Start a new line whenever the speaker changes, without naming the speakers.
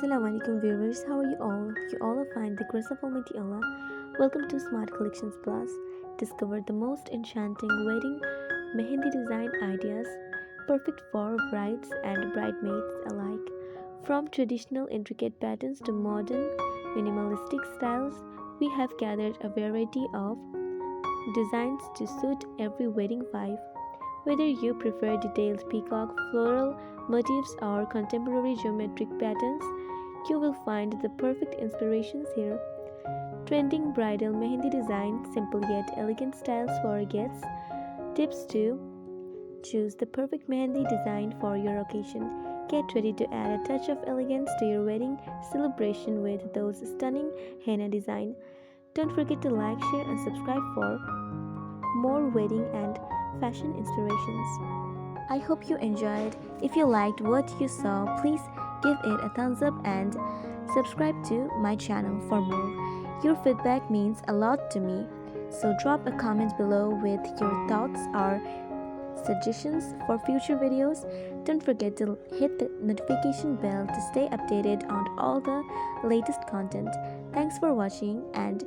Assalamualaikum viewers, how are you all? You all are fine, the grace of Almighty Allah. Welcome to Smart Collections Plus. Discover the most enchanting wedding Mehndi design ideas, perfect for brides and bridesmaids alike. From traditional intricate patterns to modern minimalistic styles, we have gathered a variety of designs to suit every wedding vibe. Whether you prefer detailed peacock floral motifs or contemporary geometric patterns, you will find the perfect inspirations here. Trending bridal mehendi design, simple yet elegant styles for guests. Tips to choose the perfect mehendi design for your occasion. Get ready to add a touch of elegance to your wedding celebration with those stunning henna design. Don't forget to like, share, and subscribe for more wedding and fashion inspirations. I hope you enjoyed. If you liked what you saw, please give it a thumbs up and subscribe to my channel for more. Your feedback means a lot to me. So drop a comment below with your thoughts or suggestions for future videos. Don't forget to hit the notification bell to stay updated on all the latest content. Thanks for watching and